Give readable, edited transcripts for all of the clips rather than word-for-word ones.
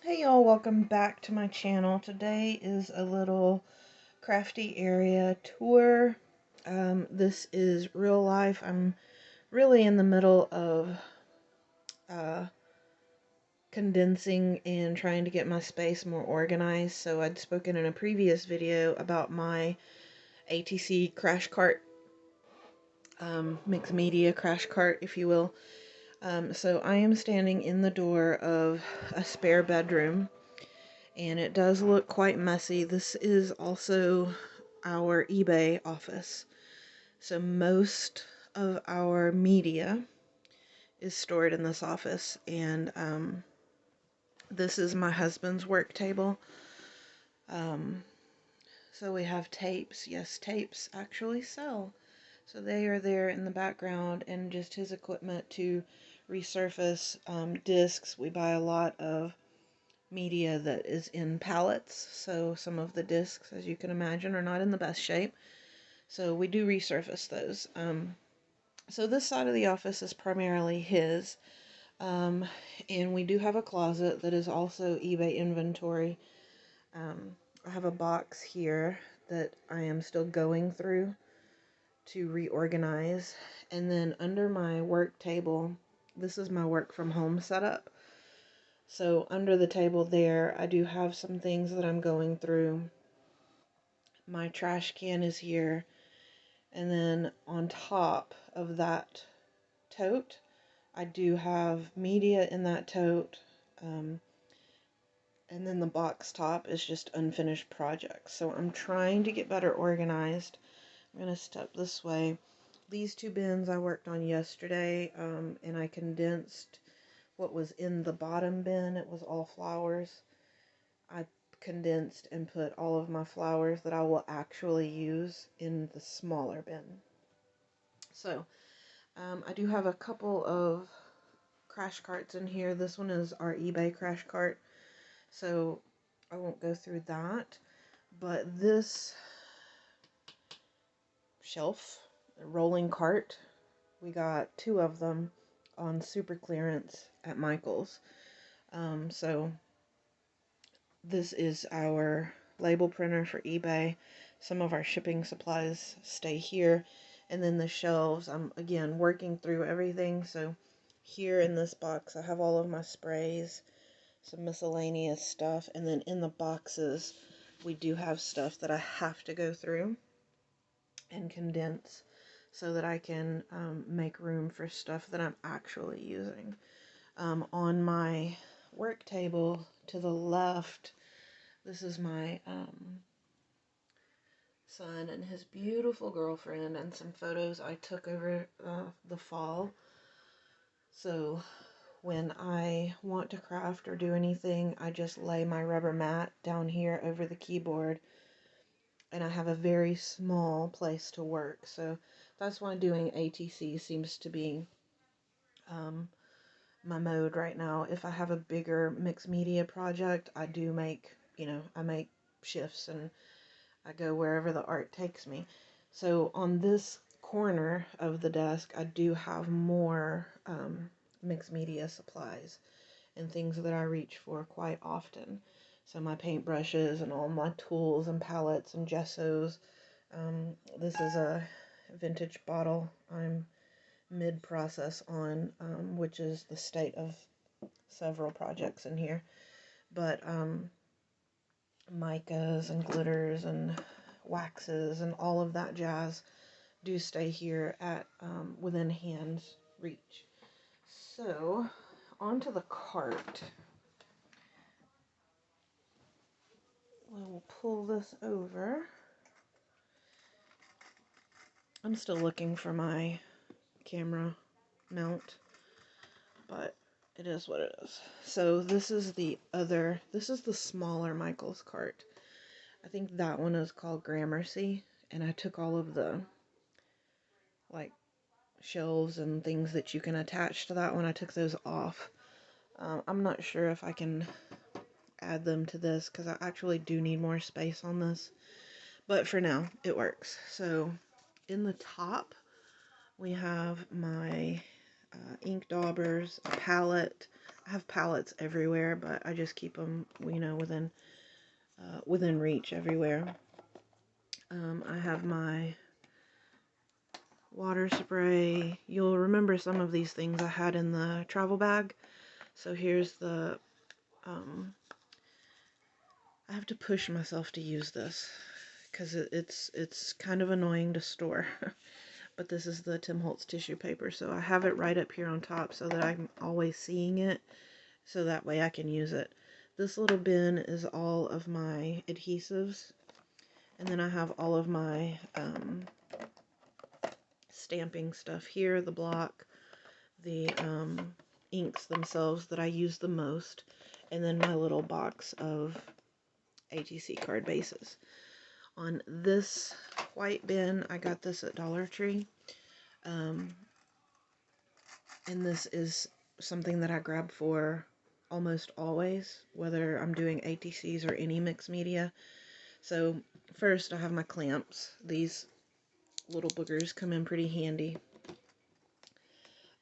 Hey y'all, welcome back to my channel. Today is a little crafty area tour. This is real life. I'm really in the middle of uh, condensing and trying to get my space more organized. So I'd spoken in a previous video about my ATC crash cart, mixed media crash cart, if you will. So I am standing in the door of a spare bedroom. And it does look quite messy. This is also our eBay office. So most of our media is stored in this office, and this is my husband's work table. Um, so we have tapes. Yes, tapes actually sell. So they are there in the background, and just his equipment to resurface discs. We buy a lot of media that is in pallets, so some of the discs, as you can imagine, are not in the best shape, so we do resurface those. So this side of the office is primarily his, um, and we do have a closet that is also eBay inventory. I have a box here that I am still going through to reorganize, and then under my work table, this is my work from home setup. So under the table there, I do have some things that I'm going through. My trash can is here. And then on top of that tote, I do have media in that tote. Um, and then the box top is just unfinished projects. So I'm trying to get better organized. I'm going to step this way. These two bins I worked on yesterday, and I condensed what was in the bottom bin. It was all flowers. I condensed and put all of my flowers that I will actually use in the smaller bin. So I do have a couple of crash carts in here. This one is our eBay crash cart, so I won't go through that. But this shelf, a rolling cart, we got two of them on super clearance at Michael's. So this is our label printer for eBay. Some of our shipping supplies stay here. And then the shelves, I'm again working through everything. So here in this box, I have all of my sprays, some miscellaneous stuff. And then in the boxes, we do have stuff that I have to go through and condense so that I can make room for stuff that I'm actually using. On my work table to the left, this is my son and his beautiful girlfriend and some photos I took over the fall. So when I want to craft or do anything, I just lay my rubber mat down here over the keyboard, and I have a very small place to work. So that's why doing ATC seems to be um, my mode right now. If I have a bigger mixed media project, I do make, I make shifts and I go wherever the art takes me. So on this corner of the desk, I do have more mixed media supplies and things that I reach for quite often. So my paintbrushes and all my tools and palettes and gessos. This is a vintage bottle I'm mid-process on, which is the state of several projects in here. But micas and glitters and waxes and all of that jazz do stay here at within hand's reach. So onto the cart. We'll pull this over. I'm still looking for my camera mount, but it is what it is. So this is the smaller Michael's cart. I think that one is called Gramercy, and I took all of the like shelves and things that you can attach to that one. I took those off. I'm not sure if I can add them to this because I actually do need more space on this, but for now it works. So in the top we have my ink daubers, a palette, I have palettes everywhere, but I just keep them, you know, within reach everywhere. I have my water spray. You'll remember some of these things I had in the travel bag. So here's the, I have to push myself to use this because it's kind of annoying to store. But this is the Tim Holtz tissue paper, so I have it right up here on top so that I'm always seeing it, so that way I can use it. This little bin is all of my adhesives, and then I have all of my stamping stuff here, the block, the inks themselves that I use the most, and then my little box of ATC card bases. On this white bin, I got this at Dollar Tree, and this is something that I grab for almost always, whether I'm doing ATCs or any mixed media. So first I have my clamps. These little boogers come in pretty handy.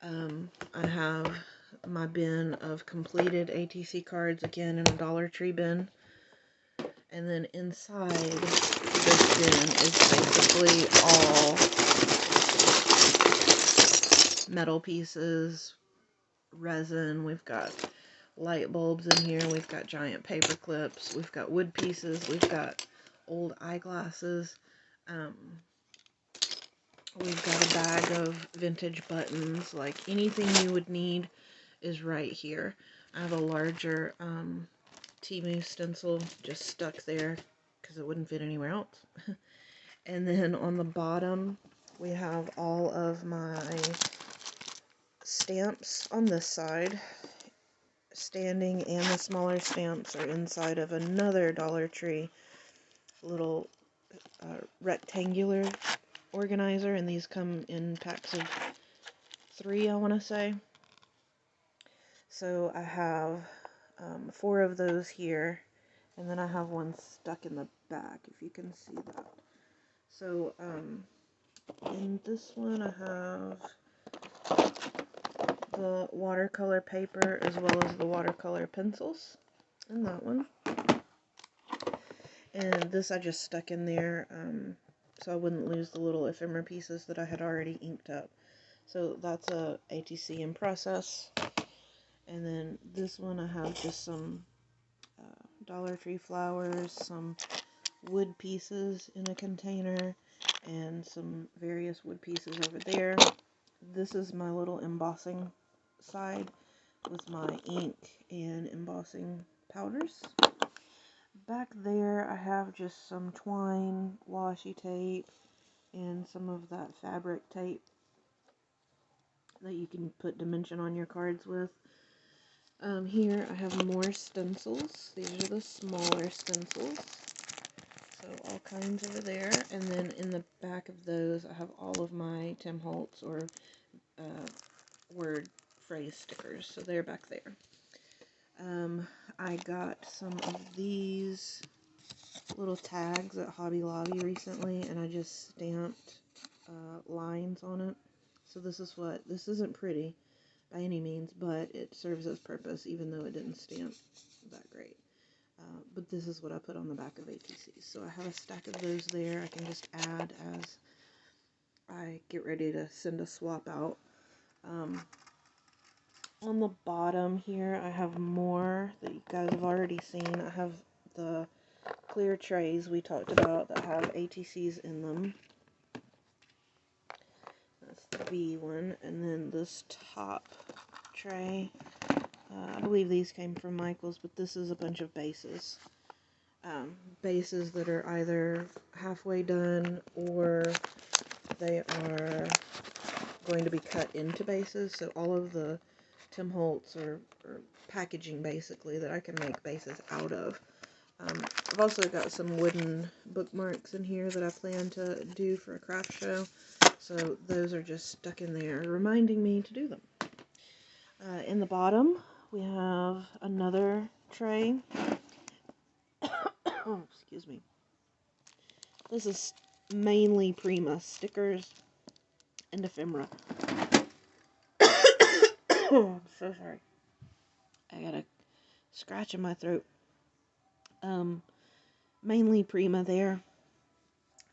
I have my bin of completed ATC cards, again in a Dollar Tree bin. And then inside this bin is basically all metal pieces, resin. We've got light bulbs in here. We've got giant paper clips. We've got wood pieces. We've got old eyeglasses. We've got a bag of vintage buttons. Like anything you would need is right here. I have a larger Temu stencil just stuck there because it wouldn't fit anywhere else. And then on the bottom we have all of my stamps on this side. Standing and the smaller stamps are inside of another Dollar Tree little rectangular organizer, and these come in packs of 3, I want to say. So I have 4 of those here, and then I have one stuck in the back, if you can see that. So in this one I have the watercolor paper as well as the watercolor pencils in that one. And this I just stuck in there so I wouldn't lose the little ephemera pieces that I had already inked up. So that's a ATC in process. And then this one I have just some Dollar Tree flowers, some wood pieces in a container, and some various wood pieces over there. This is my little embossing side with my ink and embossing powders. Back there I have just some twine, washi tape, and some of that fabric tape that you can put dimension on your cards with. Here I have more stencils. These are the smaller stencils. So all kinds over there. And then in the back of those I have all of my Tim Holtz or word phrase stickers. So they're back there. I got some of these little tags at Hobby Lobby recently, and I just stamped lines on it. So this isn't pretty by any means, but it serves its purpose, even though it didn't stamp that great. But this is what I put on the back of ATCs. So I have a stack of those there. I can just add as I get ready to send a swap out. On the bottom here, I have more that you guys have already seen. I have the clear trays we talked about that have ATCs in them. That's the B one. And then this top tray, I believe these came from Michael's, but this is a bunch of bases. Bases that are either halfway done or they are going to be cut into bases. So all of the Tim Holtz or packaging basically that I can make bases out of. I've also got some wooden bookmarks in here that I plan to do for a craft show. So those are just stuck in there, reminding me to do them. In the bottom, we have another tray. Oh, excuse me. This is mainly Prima stickers and ephemera. I'm so sorry. I got a scratch in my throat. Mainly Prima there.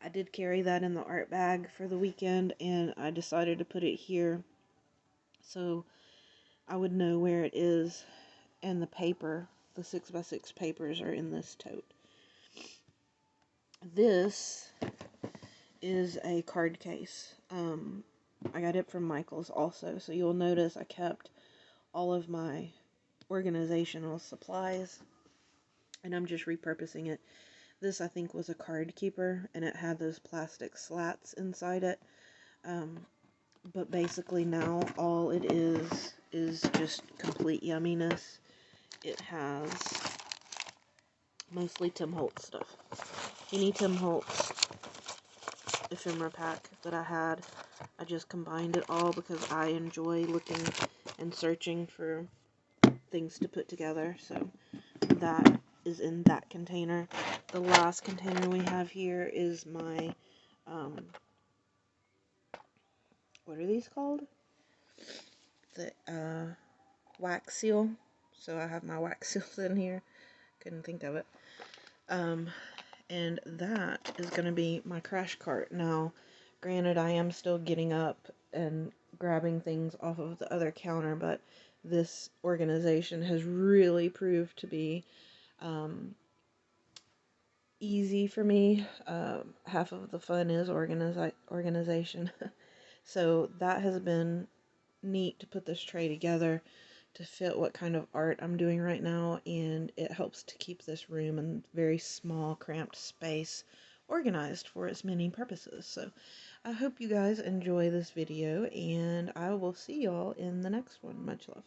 I did carry that in the art bag for the weekend, and I decided to put it here so I would know where it is, and the paper, the 6x6 papers are in this tote. This is a card case. I got it from Michael's also, so you'll notice I kept all of my organizational supplies, and I'm just repurposing it. This, I think, was a card keeper, and it had those plastic slats inside it. But basically now all it is just complete yumminess. It has mostly Tim Holtz stuff. Any Tim Holtz ephemera pack that I had, I just combined it all because I enjoy looking and searching for things to put together. So that is in that container. The last container we have here is my, what are these called? The wax seal. So I have my wax seals in here. Couldn't think of it. And that is going to be my crash cart. Now, granted, I am still getting up and grabbing things off of the other counter, but this organization has really proved to be easy for me. Half of the fun is organization. So that has been neat to put this tray together to fit what kind of art I'm doing right now, and it helps to keep this room in very small, cramped space organized for its many purposes. So I hope you guys enjoy this video, and I will see y'all in the next one. Much love.